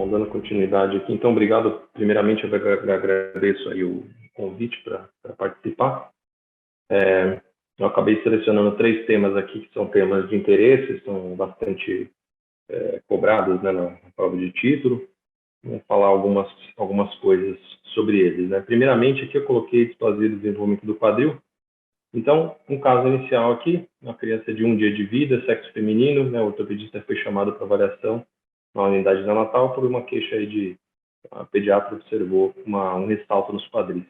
Bom, dando continuidade aqui, então, obrigado. Primeiramente, eu agradeço aí o convite para participar. Eu acabei selecionando 3 temas aqui, que são temas de interesse, são bastante cobrados, né, na prova de título. Vamos falar algumas coisas sobre eles, né? Primeiramente, aqui eu coloquei displasia do desenvolvimento do quadril. Então, um caso inicial aqui, uma criança de 1 dia de vida, sexo feminino, né? O ortopedista foi chamado para avaliação na unidade neonatal por uma queixa aí de a pediatra observou um ressalto nos quadris.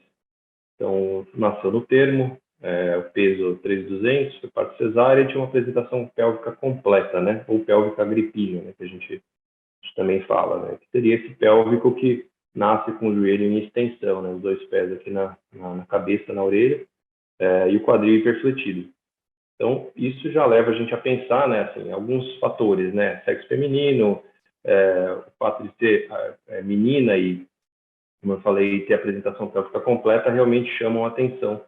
Então, nasceu no termo, o peso 3.200, foi parto cesárea e tinha uma apresentação pélvica completa, né? Ou pélvica agripínea, né? Que a gente também fala, né? Que seria esse pélvico que nasce com o joelho em extensão, né? Os 2 pés aqui na cabeça, na orelha, e o quadril hiperfletido. Então, isso já leva a gente a pensar, né, assim, alguns fatores, né? Sexo feminino, o fato de ser menina e, como eu falei, ter apresentação pélvica completa, realmente chamam a atenção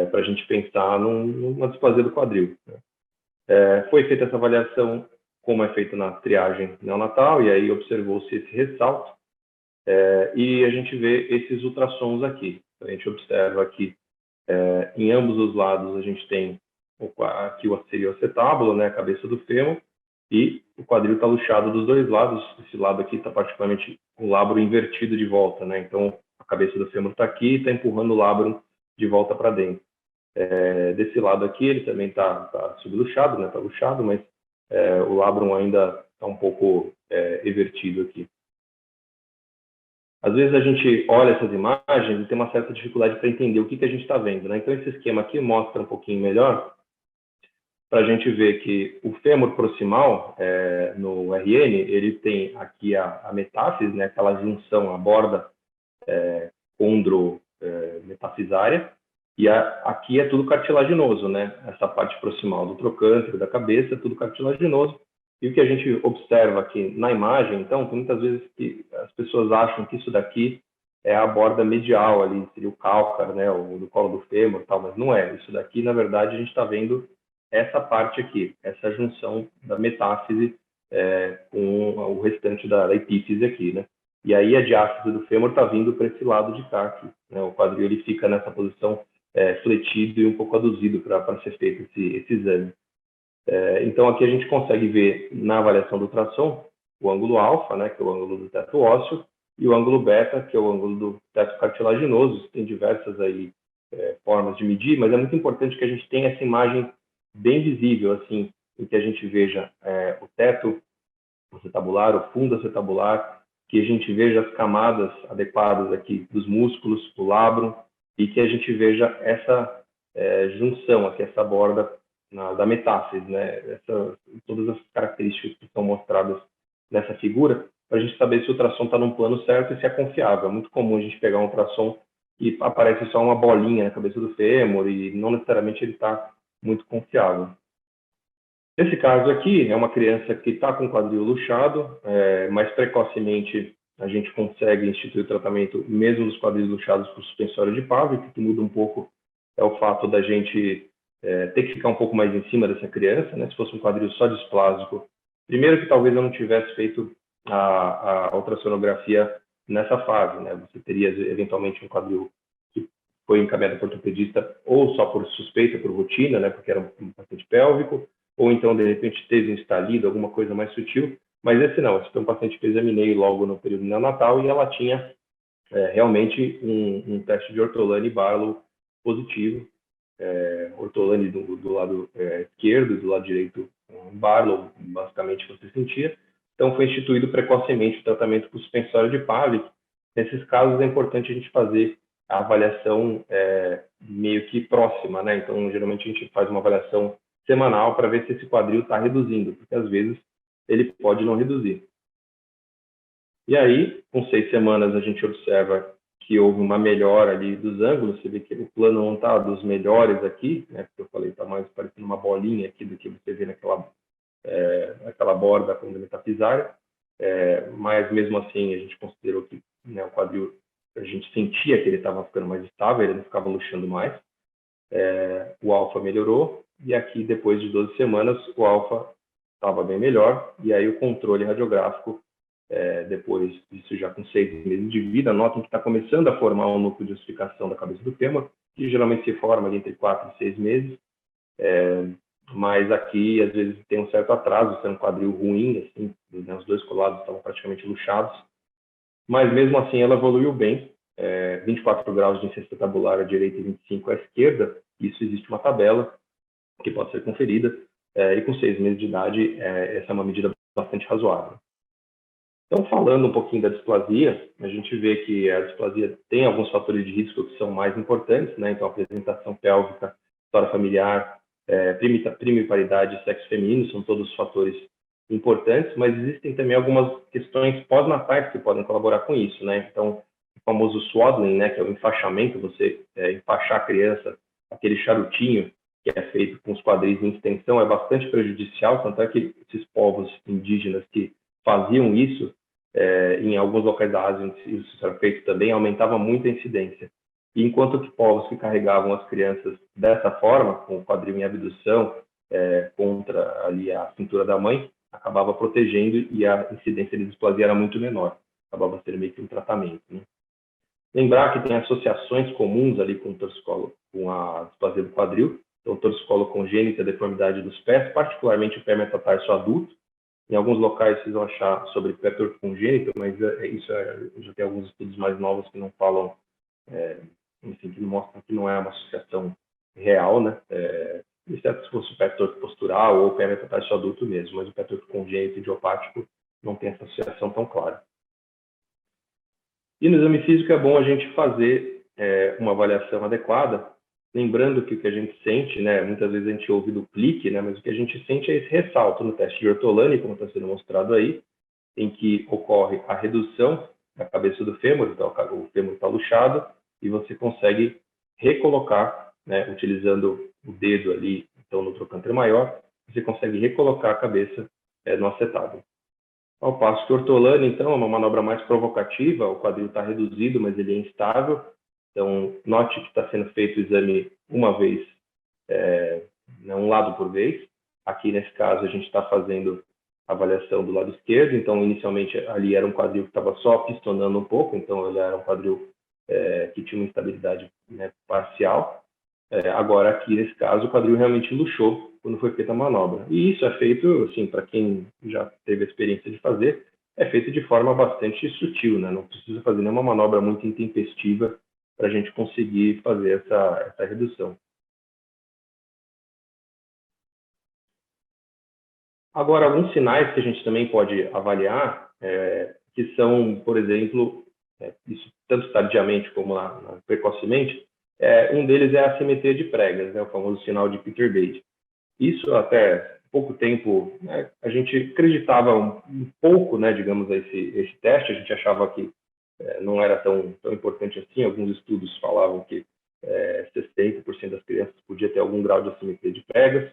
para a gente pensar numa displasia do quadril, né? Foi feita essa avaliação, como é feito na triagem neonatal, e aí observou-se esse ressalto, e a gente vê esses ultrassons aqui. A gente observa aqui, em ambos os lados, a gente tem aqui seria o acetábulo, né, a cabeça do fêmur, e o quadril está luxado dos 2 lados. Esse lado aqui está particularmente o labro invertido de volta, né? Então, a cabeça do fêmur está aqui e está empurrando o labro de volta para dentro. Desse lado aqui, ele também está subluxado, né? Está luxado, mas o labrum ainda está um pouco evertido aqui. Às vezes a gente olha essas imagens e tem uma certa dificuldade para entender o que a gente está vendo, né? Então, esse esquema aqui mostra um pouquinho melhor, para a gente ver que o fêmur proximal, no RN, ele tem aqui a metáfise, né, aquela junção, a borda condro-metafisária, e aqui é tudo cartilaginoso, né? Essa parte proximal do trocânter, da cabeça, é tudo cartilaginoso. E o que a gente observa aqui na imagem, então, tem muitas vezes que as pessoas acham que isso daqui é a borda medial ali, seria o cálcar, né, o do colo do fêmur, tal, mas não é. Isso daqui, na verdade, a gente está vendo essa parte aqui, essa junção da metáfise com o restante da epífise aqui, né? E aí a diáfise do fêmur está vindo para esse lado de cá aqui, né? O quadril ele fica nessa posição fletido e um pouco aduzido para ser feito esse exame. Então aqui a gente consegue ver na avaliação do ultrassom o ângulo alfa, né, que é o ângulo do teto ósseo, e o ângulo beta, que é o ângulo do teto cartilaginoso. Tem diversas aí formas de medir, mas é muito importante que a gente tenha essa imagem bem visível, assim, em que a gente veja o teto acetabular, o fundo acetabular, que a gente veja as camadas adequadas aqui dos músculos, do labrum, e que a gente veja essa junção aqui, essa borda da metáfise, né? Todas as características que estão mostradas nessa figura, para a gente saber se o ultrassom está num plano certo e se é confiável. É muito comum a gente pegar um ultrassom e aparece só uma bolinha na cabeça do fêmur e não necessariamente ele está muito confiável. Nesse caso aqui, é uma criança que está com o quadril luxado, mais precocemente a gente consegue instituir o tratamento mesmo dos quadris luxados por suspensório de Pavlik. O que muda um pouco é o fato da gente ter que ficar um pouco mais em cima dessa criança, né? Se fosse um quadril só displásico, primeiro que talvez eu não tivesse feito a ultrassonografia nessa fase, né? Você teria eventualmente um quadril que foi encaminhado para o ortopedista ou só por suspeita, por rotina, né? Porque era um paciente pélvico, ou então, de repente, teve um estalido, alguma coisa mais sutil, mas esse não, esse foi um paciente que eu examinei logo no período neonatal e ela tinha realmente um teste de Ortolani Barlow positivo, Ortolani do lado esquerdo, do lado direito Barlow, basicamente você sentia. Então, foi instituído precocemente o tratamento com suspensório de Pavlik. Nesses casos, é importante a gente fazer a avaliação meio que próxima, né? Então, geralmente, a gente faz uma avaliação semanal para ver se esse quadril está reduzindo, porque às vezes ele pode não reduzir. E aí, com 6 semanas, a gente observa que houve uma melhora ali dos ângulos. Você vê que o plano não está dos melhores aqui, né? Porque eu falei, está mais parecendo uma bolinha aqui do que você vê naquela borda metafisária. Mas mesmo assim, a gente considerou que, né, o quadril, a gente sentia que ele estava ficando mais estável, ele não ficava luxando mais. O alfa melhorou, e aqui, depois de 12 semanas, o alfa estava bem melhor, e aí o controle radiográfico depois disso já com 6 meses de vida, notam que está começando a formar um núcleo de ossificação da cabeça do fêmur, que geralmente se forma ali entre 4 e 6 meses, mas aqui às vezes tem um certo atraso, isso é um quadril ruim, assim, né, os dois colados estavam praticamente luxados, mas mesmo assim ela evoluiu bem, 24 graus de incidência tabular à direita e 25 à esquerda, isso existe uma tabela que pode ser conferida, e com 6 meses de idade, essa é uma medida bastante razoável. Então, falando um pouquinho da displasia, a gente vê que a displasia tem alguns fatores de risco que são mais importantes, né? Então, apresentação pélvica, história familiar, primiparidade e sexo feminino são todos fatores importantes, mas existem também algumas questões pós-natais que podem colaborar com isso, né? Então, o famoso swaddling, né, que é o enfaixamento, você enfaixar a criança, aquele charutinho que é feito com os quadris em extensão, é bastante prejudicial, tanto é que esses povos indígenas que faziam isso, em alguns locais da Ásia, isso era feito também, aumentava muito a incidência. E enquanto que povos que carregavam as crianças dessa forma, com o quadril em abdução, contra ali a cintura da mãe, acabava protegendo e a incidência de displasia era muito menor. Acabava sendo meio que um tratamento, né? Lembrar que tem associações comuns ali com o torcicolo, com a displasia do quadril. Então, o torcicolo congênito, a deformidade dos pés, particularmente o pé metatarso adulto. Em alguns locais vocês vão achar sobre pé torto congênito, mas isso já tem alguns estudos mais novos que não falam, enfim, que mostram que não é uma associação real, né? Exceto se fosse o pé torto postural ou o pé metatarso adulto mesmo, mas o pé torto congênito idiopático não tem essa associação tão clara. E no exame físico é bom a gente fazer uma avaliação adequada, lembrando que o que a gente sente, né, muitas vezes a gente ouve do clique, né, mas o que a gente sente é esse ressalto no teste de Ortolani, como está sendo mostrado aí, em que ocorre a redução da cabeça do fêmur, então o fêmur está luxado, e você consegue recolocar, né, utilizando o dedo ali, então no trocânter maior, você consegue recolocar a cabeça no acetado. Ao passo que o Ortolani, então, é uma manobra mais provocativa, o quadril está reduzido, mas ele é instável. Então, note que está sendo feito o exame uma vez, um lado por vez. Aqui, nesse caso, a gente está fazendo a avaliação do lado esquerdo. Então, inicialmente, ali era um quadril que estava só pistonando um pouco. Então, ele era um quadril que tinha uma instabilidade, né, parcial. Agora, aqui, nesse caso, o quadril realmente luxou quando foi feita a manobra. E isso é feito, assim, para quem já teve a experiência de fazer, é feito de forma bastante sutil, né? Não precisa fazer nenhuma manobra muito intempestiva para a gente conseguir fazer essa redução. Agora, alguns sinais que a gente também pode avaliar, que são, por exemplo, isso tanto tardiamente como precocemente, um deles é a assimetria de pregas, né, o famoso sinal de Peter Bate. Isso até pouco tempo, né, a gente acreditava um pouco, né, digamos, esse teste, a gente achava que não era tão importante assim, alguns estudos falavam que 60% das crianças podia ter algum grau de assimetria de pregas,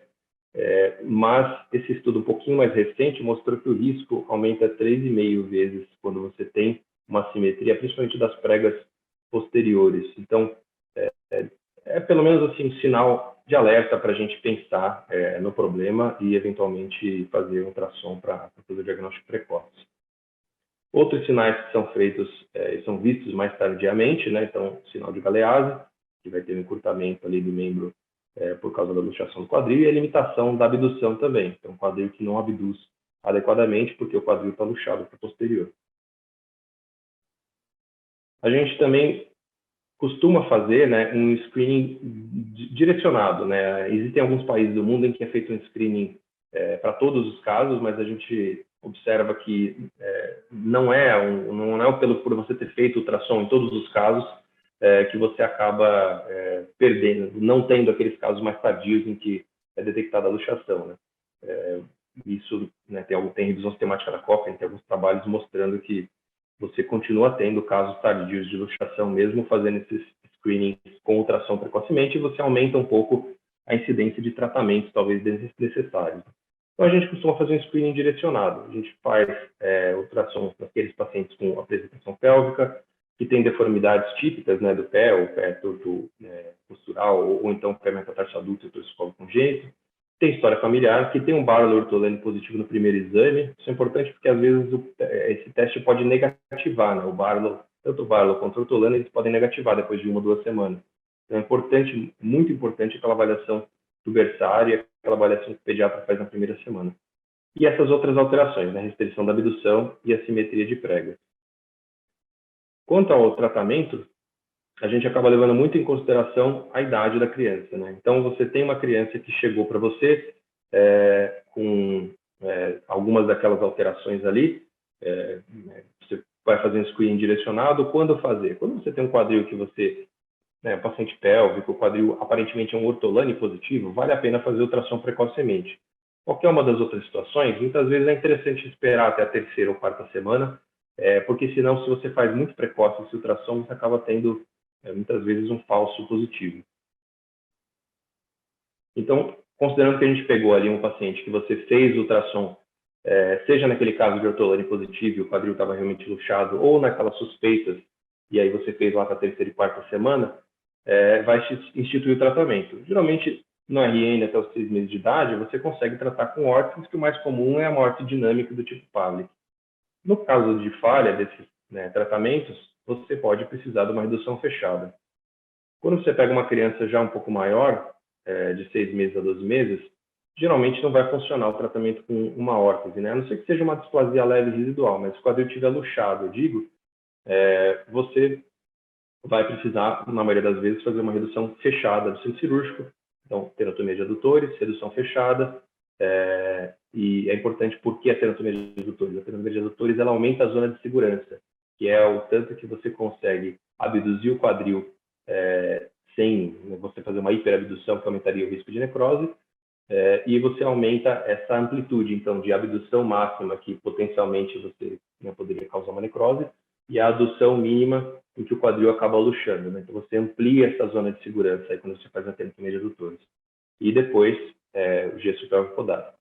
mas esse estudo um pouquinho mais recente mostrou que o risco aumenta 3,5 vezes quando você tem uma assimetria, principalmente das pregas posteriores. Então, pelo menos assim um sinal de alerta para a gente pensar no problema e eventualmente fazer um ultrassom para fazer o diagnóstico precoce. Outros sinais que são feitos são vistos mais tardiamente, né? Então, sinal de galease, que vai ter um encurtamento ali do membro por causa da luxação do quadril, e a limitação da abdução também. Então, quadril que não abduz adequadamente porque o quadril está luxado para o posterior. A gente também costuma fazer, né, um screening direcionado, né? Existem alguns países do mundo em que é feito um screening para todos os casos, mas a gente observa que não é por você ter feito ultrassom em todos os casos que você acaba perdendo, não tendo aqueles casos mais tardios em que é detectada a luxação, né? Isso, né, tem revisão sistemática da Cochrane, tem alguns trabalhos mostrando que você continua tendo casos tardios de luxação, mesmo fazendo esses screenings com ultrassom precocemente, e você aumenta um pouco a incidência de tratamentos, talvez desnecessários. Então, a gente costuma fazer um screening direcionado. A gente faz ultrassom naqueles pacientes com apresentação pélvica, que tem deformidades típicas, né, do pé, o pé torto postural, ou então o pé metatarso adulto e torcicolo congênito. tem história familiar, que tem um Barlow ortolane positivo no primeiro exame. Isso é importante porque, às vezes, esse teste pode negativar, né? O Barlow, tanto o Barlow quanto o ortolane, eles podem negativar depois de 1 ou 2 semanas. Então, é importante, muito importante, aquela avaliação do berçário, aquela avaliação que o pediatra faz na primeira semana. E essas outras alterações, né? Restrição da abdução e assimetria de pregas. Quanto ao tratamento, a gente acaba levando muito em consideração a idade da criança, né? Então, você tem uma criança que chegou para você com algumas daquelas alterações ali, você vai fazer um screening direcionado. Quando fazer? Quando você tem um quadril que você, paciente pélvico, o quadril aparentemente é um ortolane positivo, vale a pena fazer ultrassom precocemente. Qualquer uma das outras situações, muitas vezes é interessante esperar até a 3ª ou 4ª semana, porque senão, se você faz muito precoce esse ultrassom, você acaba tendo muitas vezes um falso positivo. Então, considerando que a gente pegou ali um paciente que você fez o ultrassom, seja naquele caso de ortolane positivo e o quadril estava realmente luxado, ou naquelas suspeitas, e aí você fez lá para a 3ª e 4ª semana, vai instituir o tratamento. Geralmente, no RN até os 6 meses de idade, você consegue tratar com órteses, que o mais comum é a morte dinâmica do tipo Pavlik. No caso de falha desses tratamentos, você pode precisar de uma redução fechada. Quando você pega uma criança já um pouco maior, de 6 meses a 12 meses, geralmente não vai funcionar o tratamento com uma órtese, né? A não ser que seja uma displasia leve residual, mas se o quadril estiver luxado, eu digo, você vai precisar, na maioria das vezes, fazer uma redução fechada do centro cirúrgico. Então, tenotomia de adutores, redução fechada, e é importante porque a tenotomia de adutores. A tenotomia de adutores, ela aumenta a zona de segurança, que é o tanto que você consegue abduzir o quadril sem você fazer uma hiperabdução, que aumentaria o risco de necrose, e você aumenta essa amplitude, então, de abdução máxima, que potencialmente você poderia causar uma necrose, e a adução mínima, em que o quadril acaba luxando, né? Então, você amplia essa zona de segurança aí quando você faz a tenotomia de adutores. E depois, o gesso pélvico podado.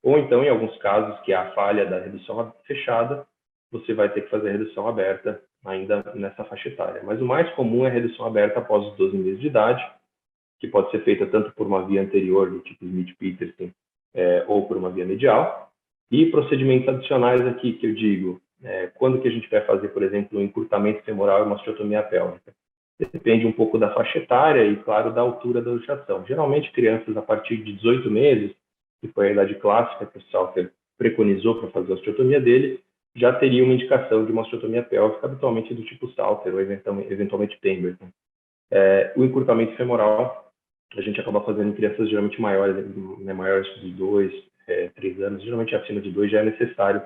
Ou então, em alguns casos, que é a falha da redução fechada, você vai ter que fazer a redução aberta ainda nessa faixa etária. Mas o mais comum é a redução aberta após os 12 meses de idade, que pode ser feita tanto por uma via anterior, do tipo Smith-Peterson, ou por uma via medial. E procedimentos adicionais aqui, que eu digo, quando que a gente vai fazer, por exemplo, um encurtamento femoral e uma osteotomia pélvica? Depende um pouco da faixa etária e, claro, da altura da luxação. Geralmente, crianças a partir de 18 meses, que foi a idade clássica que o Salter preconizou para fazer a osteotomia dele, já teria uma indicação de uma osteotomia pélvica, habitualmente do tipo Salter ou eventualmente Pemberton. O encurtamento femoral, a gente acaba fazendo em crianças geralmente maiores, maiores de 2, 3 anos, geralmente acima de 2 já é necessário,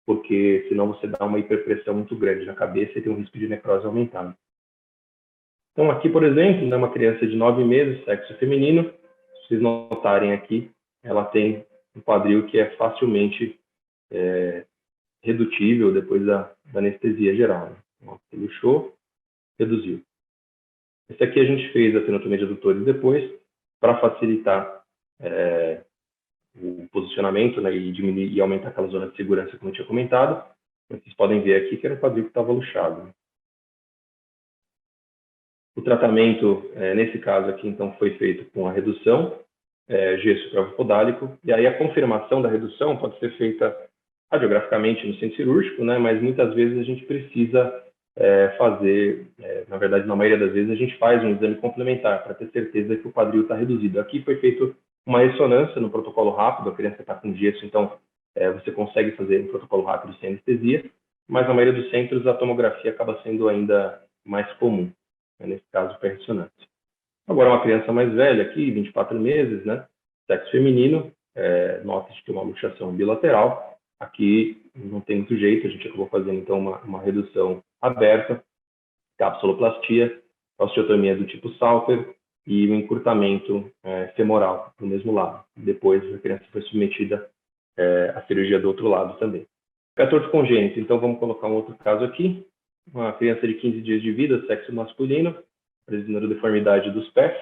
porque senão você dá uma hiperpressão muito grande na cabeça e tem um risco de necrose aumentado. Então, aqui, por exemplo, uma criança de 9 meses, sexo feminino, se vocês notarem aqui, ela tem um quadril que é facilmente redutível depois da anestesia geral. Né? Luxou, reduziu. Esse aqui a gente fez a tenotomia de adutores depois, para facilitar o posicionamento, né, e diminuir e aumentar aquela zona de segurança, como eu tinha comentado. Vocês podem ver aqui que era um quadril que estava luxado. O tratamento, nesse caso aqui, então, foi feito com a redução, gesso pélvico-podálico, e aí a confirmação da redução pode ser feita radiograficamente no centro cirúrgico, né, mas muitas vezes a gente precisa fazer, na verdade, na maioria das vezes, a gente faz um exame complementar para ter certeza que o quadril está reduzido. Aqui foi feito uma ressonância no protocolo rápido, a criança está com gesso, então você consegue fazer um protocolo rápido sem anestesia, mas na maioria dos centros a tomografia acaba sendo ainda mais comum, né, nesse caso foi ressonância. Agora, uma criança mais velha aqui, 24 meses, né, sexo feminino, nota-se que uma luxação bilateral. Aqui não tem muito jeito, a gente acabou fazendo então uma redução aberta, capsuloplastia, osteotomia do tipo Salter e o encurtamento femoral do mesmo lado. Depois a criança foi submetida à cirurgia do outro lado também. 14 congênito, então vamos colocar um outro caso aqui. Uma criança de 15 dias de vida, sexo masculino, apresentando deformidade dos pés,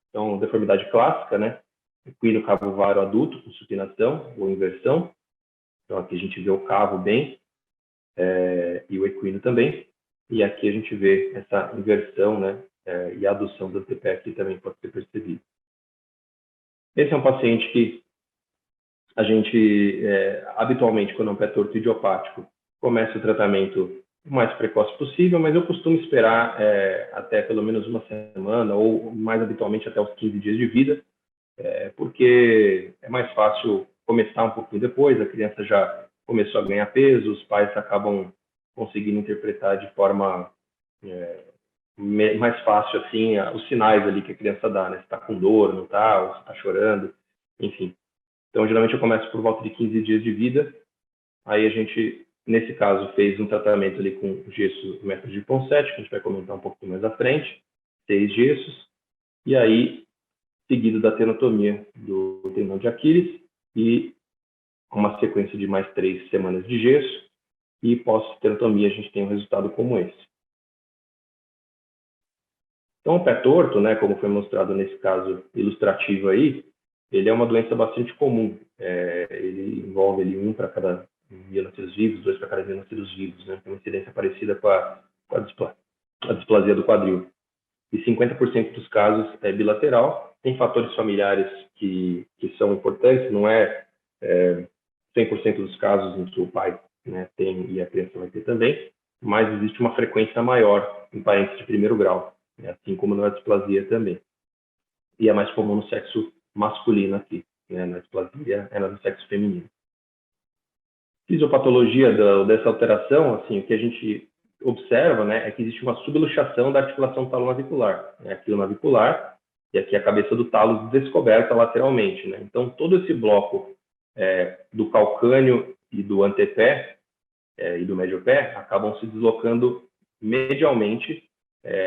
então deformidade clássica, né? Equino cavo-varo adulto com supinação ou inversão. Então aqui a gente vê o cavo bem e o equino também. E aqui a gente vê essa inversão, né? E a adução do antepé aqui também pode ser percebida. Esse é um paciente que A gente, habitualmente, quando é um pé torto idiopático, começa o tratamento o mais precoce possível, mas eu costumo esperar até pelo menos uma semana, ou mais habitualmente até os 15 dias de vida, porque é mais fácil começar um pouquinho depois, a criança já começou a ganhar peso, os pais acabam conseguindo interpretar de forma mais fácil assim os sinais ali que a criança dá, né? Se está com dor, não está, ou se está chorando, enfim. Então, geralmente eu começo por volta de 15 dias de vida. Aí a gente, nesse caso, fez um tratamento ali com gesso do método de Ponseti, que a gente vai comentar um pouquinho mais à frente, 6 gessos, e aí, seguido da tenotomia do tendão de Aquiles, e uma sequência de mais 3 semanas de gesso, e pós-tenotomia a gente tem um resultado como esse. Então, o pé torto, né, como foi mostrado nesse caso ilustrativo aí, ele é uma doença bastante comum. Ele envolve ali 1 para cada 1.000 nascidos vivos, 2 para cada 1.000 nascidos vivos, né? Tem uma incidência parecida com a displasia do quadril. E 50% dos casos é bilateral. Tem fatores familiares que são importantes, não é 100% dos casos em que o pai, né, tem e a criança vai ter também, mas existe uma frequência maior em parentes de primeiro grau, né, assim como na displasia também. E é mais comum no sexo masculino aqui, né, na displasia é no sexo feminino. Fisiopatologia dessa alteração, assim, o que a gente observa, né, é que existe uma subluxação da articulação talonavicular, né, aqui o navicular, e aqui a cabeça do talo descoberta lateralmente, né. Então, todo esse bloco do calcâneo e do antepé e do médio pé acabam se deslocando medialmente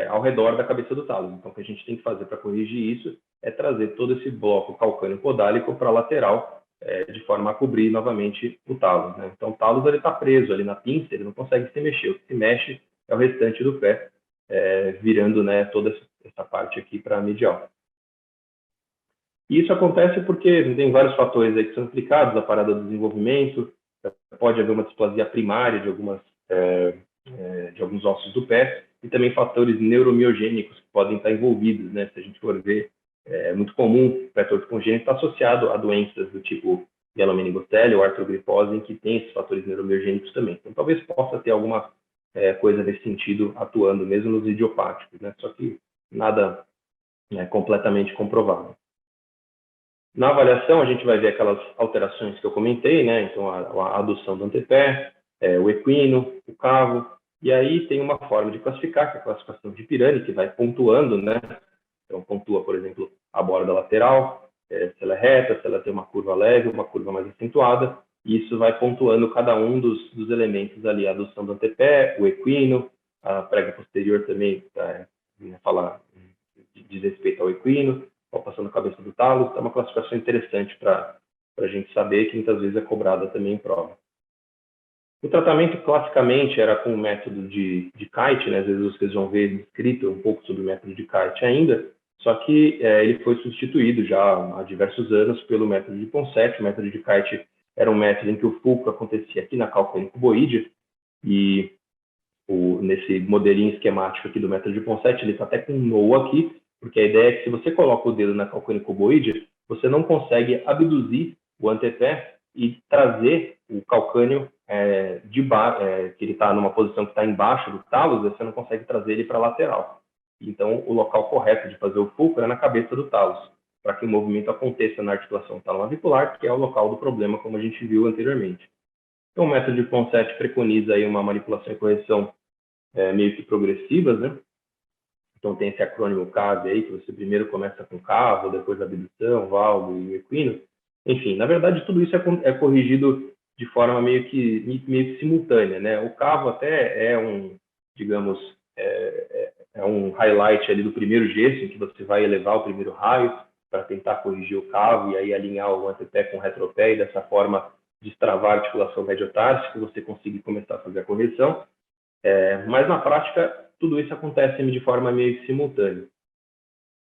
ao redor da cabeça do talo. Então, o que a gente tem que fazer para corrigir isso é trazer todo esse bloco calcâneo podálico para a lateral, de forma a cobrir novamente o talo, né? Então, o talo está preso ali na pinça, ele não consegue se mexer. O que se mexe é o restante do pé, virando, né, toda essa parte aqui para a medial. E isso acontece porque tem vários fatores aí que são implicados, a parada do desenvolvimento, pode haver uma displasia primária de alguns ossos do pé, e também fatores neuromiogênicos que podem estar envolvidos, né? Se a gente for ver, é muito comum o pé torto congênito estar associado a doenças do tipo mielomeningocele ou artrogripose, em que tem esses fatores neuromiogênicos também. Então, talvez possa ter alguma coisa nesse sentido atuando, mesmo nos idiopáticos, né? Só que nada completamente comprovado. Na avaliação, a gente vai ver aquelas alterações que eu comentei, né? Então, a adução do antepé, o equino, o cavo, e aí tem uma forma de classificar, que é a classificação de Pirani, que vai pontuando, né? Então, pontua, por exemplo, a borda lateral, se ela é reta, se ela tem uma curva leve, uma curva mais acentuada, e isso vai pontuando cada um dos elementos ali, a adução do antepé, o equino, a prega posterior também, diz respeito ao equino, passando a cabeça do talo, é uma classificação interessante para a gente saber, que muitas vezes é cobrada também em prova. O tratamento, classicamente, era com o método de Kite, né? Às vezes vocês vão ver escrito um pouco sobre o método de Kite ainda, só que ele foi substituído já há diversos anos pelo método de Ponseti. O método de Kite era um método em que o fulcro acontecia aqui na calcânea cuboide, e nesse modelinho esquemático aqui do método de Ponseti, ele está até com um no aqui, porque a ideia é que se você coloca o dedo na calcânea cuboide, você não consegue abduzir o antepé e trazer o calcâneo que ele está numa posição que está embaixo do talos, você não consegue trazer ele para a lateral. Então, o local correto de fazer o fulcro é na cabeça do talos, para que o movimento aconteça na articulação talonavicular, que é o local do problema, como a gente viu anteriormente. Então, o método de Ponseti preconiza aí uma manipulação e correção meio que progressivas, né? Então, tem esse acrônimo CAV aí, que você primeiro começa com cavo, depois abdução, valgo e equino. Enfim, na verdade, tudo isso é corrigido de forma meio que simultânea, né? O cavo até é digamos, um highlight ali do primeiro gesso, em que você vai elevar o primeiro raio para tentar corrigir o cavo e aí alinhar o antepé com o retropé, e dessa forma destravar a articulação médio-társica, você conseguir começar a fazer a correção. Mas na prática, tudo isso acontece de forma meio que simultânea.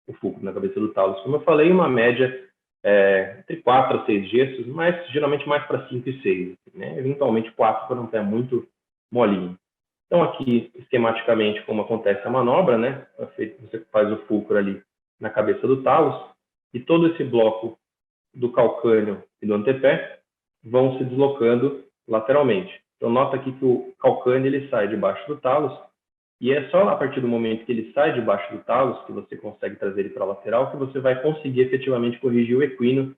O fulcro na cabeça do talos, como eu falei, uma média entre 4 a 6 gestos, mas geralmente mais para 5 e 6, né? Eventualmente 4 para um pé muito molinho. Então, aqui, esquematicamente, como acontece a manobra, né? Você faz o fulcro ali na cabeça do talos, e todo esse bloco do calcâneo e do antepé vão se deslocando lateralmente. Então, nota aqui que o calcâneo ele sai debaixo do talos, e é só a partir do momento que ele sai debaixo do talos, que você consegue trazer ele para a lateral, que você vai conseguir efetivamente corrigir o equino,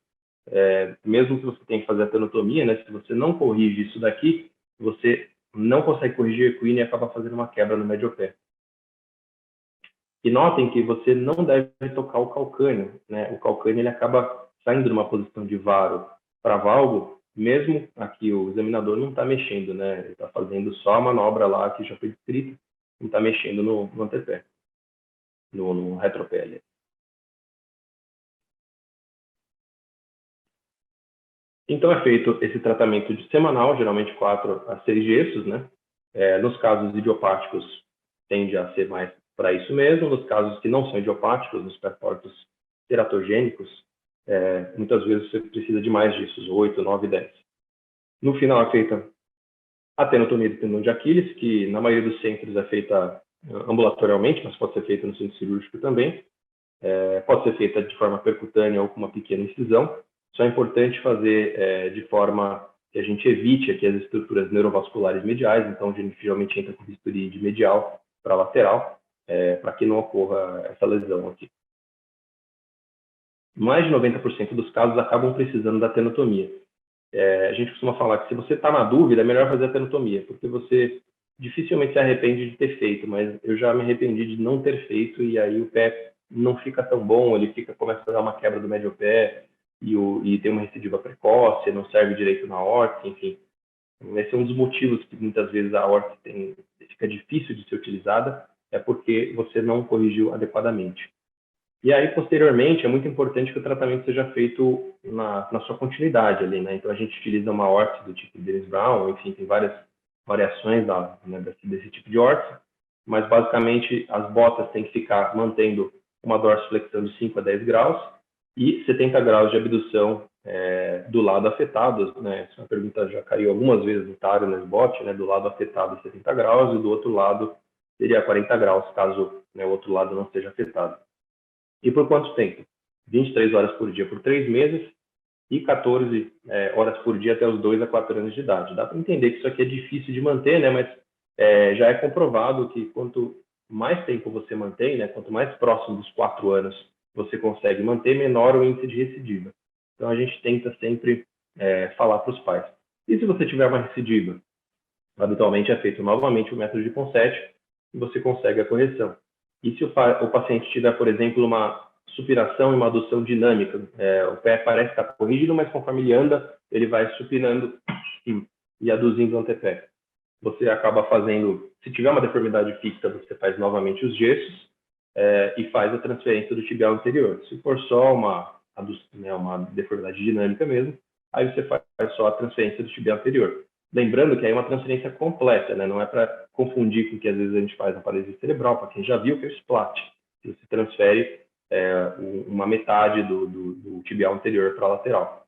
mesmo que você tenha que fazer a tenotomia, né? Se você não corrige isso daqui, você não consegue corrigir o equino e acaba fazendo uma quebra no médio pé. E notem que você não deve tocar o calcâneo, né? O calcâneo ele acaba saindo de uma posição de varo para valgo, mesmo aqui o examinador não está mexendo, né? Ele está fazendo só a manobra lá que já foi descrita, não está mexendo no antepé, no retropé. Então é feito esse tratamento de semanal, geralmente 4 a 6 gessos, né? Nos casos idiopáticos, tende a ser mais para isso mesmo. Nos casos que não são idiopáticos, nos perportos teratogênicos, muitas vezes você precisa de mais gessos, 8, 9, 10. No final é feita a tenotomia do tendão de Aquiles, que na maioria dos centros é feita ambulatorialmente, mas pode ser feita no centro cirúrgico também. Pode ser feita de forma percutânea ou com uma pequena incisão. Só é importante fazer de forma que a gente evite aqui as estruturas neurovasculares mediais, então a gente geralmente entra com bisturi de medial para lateral, para que não ocorra essa lesão aqui. Mais de 90% dos casos acabam precisando da tenotomia. A gente costuma falar que se você está na dúvida, é melhor fazer a tenotomia, porque você dificilmente se arrepende de ter feito, mas eu já me arrependi de não ter feito, e aí o pé não fica tão bom, ele começa a dar uma quebra do médio pé, e tem uma recidiva precoce, não serve direito na horta, enfim. Esse é um dos motivos que muitas vezes a horta fica difícil de ser utilizada, é porque você não corrigiu adequadamente. E aí, posteriormente, é muito importante que o tratamento seja feito na sua continuidade ali, né? Então, a gente utiliza uma órtese do tipo Dennis Brown, enfim, tem várias variações desse tipo de órtese, mas, basicamente, as botas têm que ficar mantendo uma dorsiflexão de 5 a 10 graus e 70 graus de abdução do lado afetado, né? Essa pergunta já caiu algumas vezes no Tário, no SBOT, né? Do lado afetado, 70 graus, e do outro lado seria 40 graus, caso o outro lado não esteja afetado. E por quanto tempo? 23 horas por dia por 3 meses e 14 horas por dia até os 2 a 4 anos de idade. Dá para entender que isso aqui é difícil de manter, né? Mas já é comprovado que quanto mais tempo você mantém, né? Quanto mais próximo dos 4 anos você consegue manter, menor o índice de recidiva. Então, a gente tenta sempre falar para os pais. E se você tiver uma recidiva? Habitualmente é feito novamente o método de Ponseti e você consegue a correção. E se o paciente tiver, por exemplo, uma supinação e uma adução dinâmica, o pé parece estar corrigido, mas conforme ele anda, ele vai supinando e aduzindo o antepé. Você acaba fazendo, se tiver uma deformidade fixa, você faz novamente os gessos e faz a transferência do tibial anterior. Se for só uma deformidade dinâmica mesmo, aí você faz só a transferência do tibial anterior. Lembrando que aí é uma transferência completa, né? Não é para confundir com o que às vezes a gente faz na paralisia cerebral, para quem já viu que é o splat, que você transfere uma metade do tibial anterior para a lateral,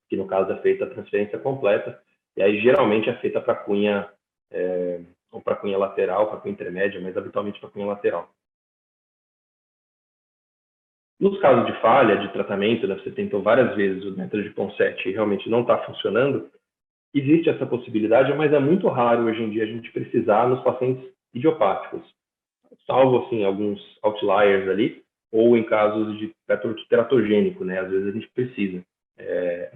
que no caso é feita a transferência completa, e aí geralmente é feita para a cunha, ou para a cunha lateral, para a cunha intermédia, mas habitualmente para a cunha lateral. Nos casos de falha de tratamento, né, você tentou várias vezes o método de Ponseti e realmente não está funcionando, existe essa possibilidade, mas é muito raro hoje em dia a gente precisar nos pacientes idiopáticos, salvo assim, alguns outliers ali, ou em casos de teratogênico, né? Às vezes a gente precisa.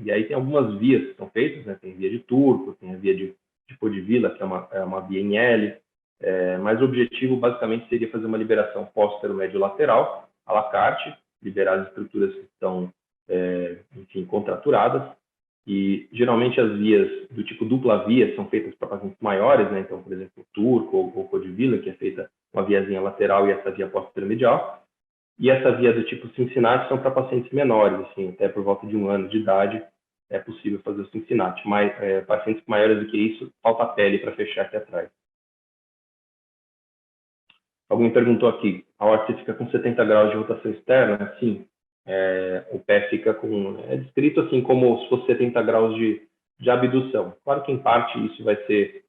E aí tem algumas vias que são feitas, né? Tem via de Turco, tem a via de Podivila, que é uma via em L, mas o objetivo basicamente seria fazer uma liberação póstero-médio lateral, à la carte, liberar as estruturas que estão, enfim, contraturadas, e geralmente as vias do tipo dupla via são feitas para pacientes maiores, né? Então, por exemplo, o Turco ou Codivila, que é feita uma viazinha lateral e essa via posterior-medial. E essa via do tipo Cincinnati são para pacientes menores, assim, até por volta de 1 ano de idade é possível fazer o Cincinnati. Mas pacientes maiores do que isso, falta pele para fechar aqui atrás. Alguém perguntou aqui, a órtese fica com 70 graus de rotação externa? Sim. O pé fica com... É descrito assim como se fosse 70 graus de abdução. Claro que em parte isso vai ser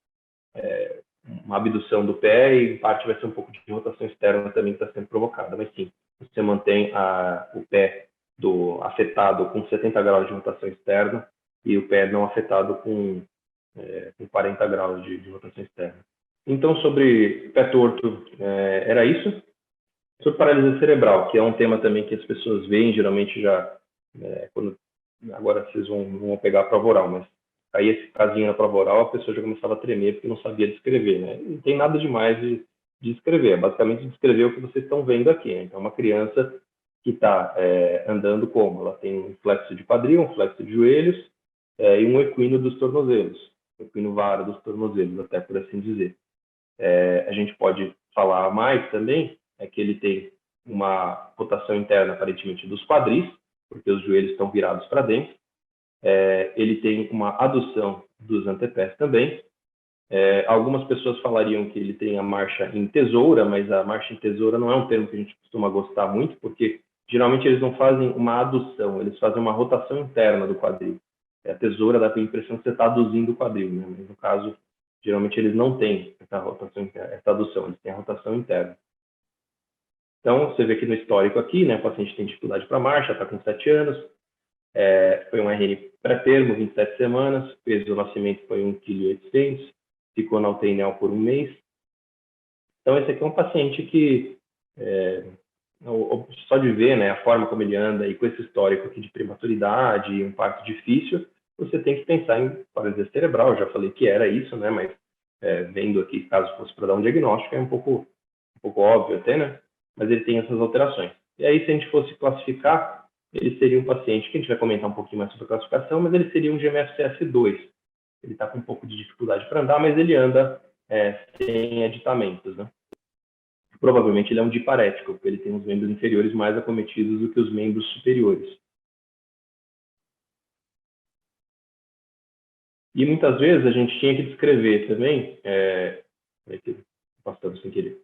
uma abdução do pé e em parte vai ser um pouco de rotação externa também que está sendo provocada. Mas sim, você mantém o pé afetado com 70 graus de rotação externa e o pé não afetado com 40 graus de rotação externa. Então, sobre pé torto, era isso. Sobre paralisia cerebral, que é um tema também que as pessoas veem, geralmente já, agora vocês vão pegar a prova oral, mas aí esse casinho na prova oral, a pessoa já começava a tremer porque não sabia descrever, né? Não tem nada demais de descrever, é basicamente descrever o que vocês estão vendo aqui. Né? Então, uma criança que está andando como? Ela tem um flexo de quadril, um flexo de joelhos e um equino dos tornozelos, equino varo dos tornozelos, até por assim dizer. A gente pode falar mais também, que ele tem uma rotação interna, aparentemente, dos quadris, porque os joelhos estão virados para dentro. Ele tem uma adução dos antepés também. Algumas pessoas falariam que ele tem a marcha em tesoura, mas a marcha em tesoura não é um termo que a gente costuma gostar muito, porque geralmente eles não fazem uma adução, eles fazem uma rotação interna do quadril. A tesoura dá a impressão que você está aduzindo o quadril, né? Mas no caso, geralmente eles não têm essa rotação, essa adução, eles têm a rotação interna. Então, você vê aqui no histórico aqui, né, o paciente tem dificuldade para marcha, está com 7 anos, foi um RN pré-termo, 27 semanas, peso do nascimento foi 1,8 kg, ficou na UTI NEL por 1 mês. Então, esse aqui é um paciente que, só de ver, né, a forma como ele anda e com esse histórico aqui de prematuridade e um parto difícil, você tem que pensar em paralisia cerebral. Eu já falei que era isso, né, mas vendo aqui, caso fosse para dar um diagnóstico, é um pouco óbvio até, né? Mas ele tem essas alterações. E aí, se a gente fosse classificar, ele seria um paciente, que a gente vai comentar um pouquinho mais sobre a classificação, mas ele seria um GMFCS2. Ele está com um pouco de dificuldade para andar, mas ele anda sem aditamentos, né? Provavelmente ele é um diparético, porque ele tem os membros inferiores mais acometidos do que os membros superiores. E muitas vezes a gente tinha que descrever também, passando sem querer,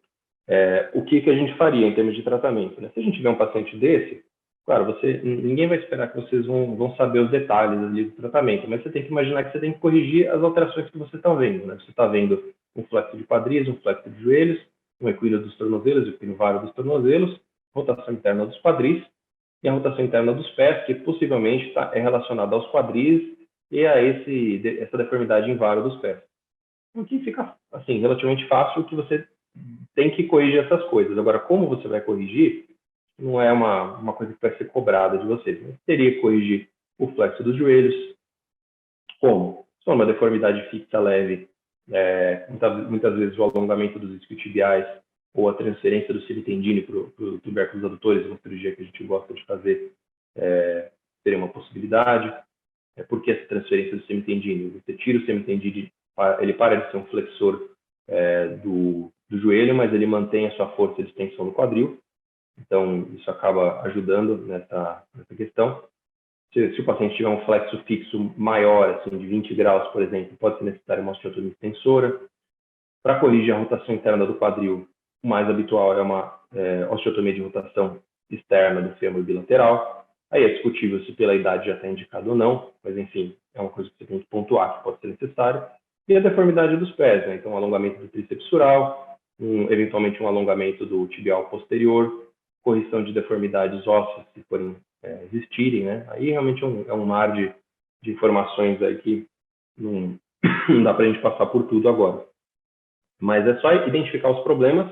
o que a gente faria em termos de tratamento. Né? Se a gente tiver um paciente desse, claro, ninguém vai esperar que vocês vão saber os detalhes ali do tratamento, mas você tem que imaginar que você tem que corrigir as alterações que você está vendo. Né? Você está vendo um flexo de quadris, um flexo de joelhos, um equino dos tornozelos, um equino varo dos tornozelos, rotação interna dos quadris e a rotação interna dos pés, que possivelmente é relacionada aos quadris e a essa deformidade em varo dos pés. O que fica assim, relativamente fácil, que você tem que corrigir essas coisas. Agora, como você vai corrigir, não é uma coisa que vai ser cobrada de você. Você teria que corrigir o flexo dos joelhos. Como? Se for uma deformidade fixa leve, muitas vezes o alongamento dos isquiotibiais ou a transferência do semitendine para os tubérculos adutores, uma cirurgia que a gente gosta de fazer, seria uma possibilidade. Por que essa transferência do semitendine? Você tira o semitendine, ele para de ser um flexor do joelho, mas ele mantém a sua força de extensão no quadril. Então, isso acaba ajudando nessa questão. Se o paciente tiver um flexo fixo maior, assim, de 20 graus, por exemplo, pode ser necessário uma osteotomia extensora. Para corrigir a rotação interna do quadril, o mais habitual é uma osteotomia de rotação externa do fêmur bilateral. Aí é discutível se pela idade já está indicado ou não, mas, enfim, é uma coisa que você tem que pontuar, que pode ser necessário. E a deformidade dos pés, né? Então, alongamento do tríceps sural, eventualmente um alongamento do tibial posterior, correção de deformidades ósseas, se forem existirem, né? Aí realmente é um mar de informações aí que não dá para a gente passar por tudo agora. Mas é só identificar os problemas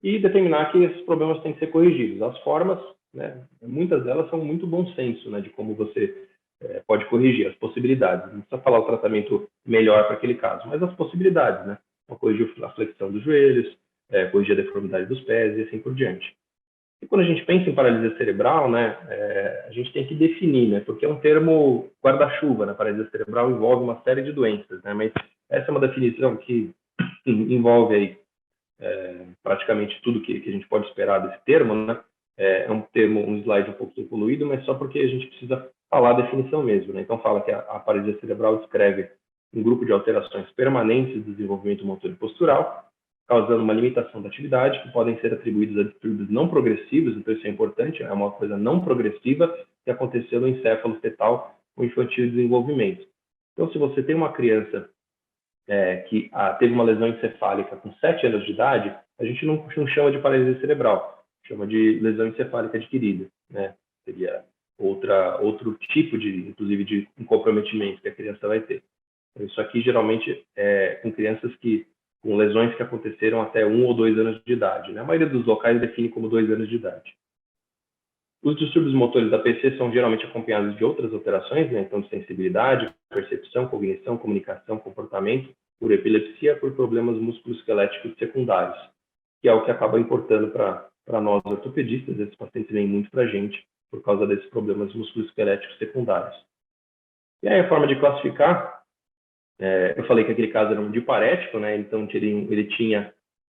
e determinar que esses problemas têm que ser corrigidos. As formas, né, muitas delas são muito bom senso, né, de como você pode corrigir, as possibilidades. Não precisa falar o tratamento melhor para aquele caso, mas as possibilidades, né? Então, corrigir a flexão dos joelhos, corrigir a deformidade dos pés e assim por diante. E quando a gente pensa em paralisia cerebral, né, a gente tem que definir, né, porque é um termo guarda-chuva, né, paralisia cerebral envolve uma série de doenças, né, mas essa é uma definição que envolve aí praticamente tudo que a gente pode esperar desse termo, né, é um termo, um slide um pouco poluído, mas só porque a gente precisa falar a definição mesmo, né, então fala que a paralisia cerebral descreve um grupo de alterações permanentes do desenvolvimento motor e postural, causando uma limitação da atividade, que podem ser atribuídos a distúrbios não progressivos, então isso é importante, é uma coisa não progressiva que aconteceu no encéfalo fetal ou infantil de desenvolvimento. Então, se você tem uma criança que teve uma lesão encefálica com 7 anos de idade, a gente não chama de paralisia cerebral, chama de lesão encefálica adquirida, né? Seria outro tipo inclusive, de comprometimento que a criança vai ter. Então, isso aqui, geralmente, é com crianças com lesões que aconteceram até 1 ou 2 anos de idade, né? A maioria dos locais define como 2 anos de idade. Os distúrbios motores da PC são geralmente acompanhados de outras alterações, né? Então, de sensibilidade, percepção, cognição, comunicação, comportamento, por epilepsia, por problemas musculoesqueléticos secundários, que é o que acaba importando para nós ortopedistas. Esses pacientes vêm muito para a gente por causa desses problemas musculoesqueléticos secundários. E aí a forma de classificar, eu falei que aquele caso era um diparético, né? Então ele tinha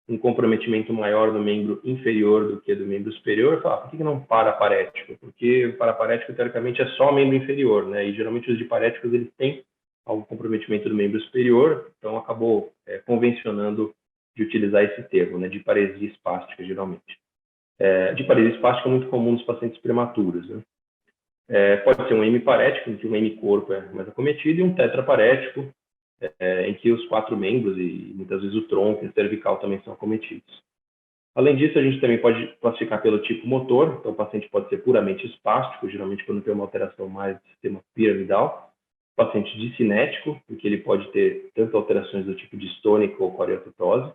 um comprometimento maior do membro inferior do que do membro superior. Eu falava, por que não paraparético? Porque o paraparético, teoricamente, é só membro inferior, né? E geralmente os diparéticos eles têm algum comprometimento do membro superior, então acabou convencionando de utilizar esse termo, né? Diparesia espástica, geralmente. Diparesia espástica é muito comum nos pacientes prematuros, né? Pode ser um hemiparético, em que o hemicorpo é mais acometido, e um tetraparético, em que os 4 membros e muitas vezes o tronco e a cervical também são acometidos. Além disso, a gente também pode classificar pelo tipo motor, então o paciente pode ser puramente espástico, geralmente quando tem uma alteração mais do sistema piramidal, paciente discinético, em que ele pode ter tanto alterações do tipo distônico ou coreotetose.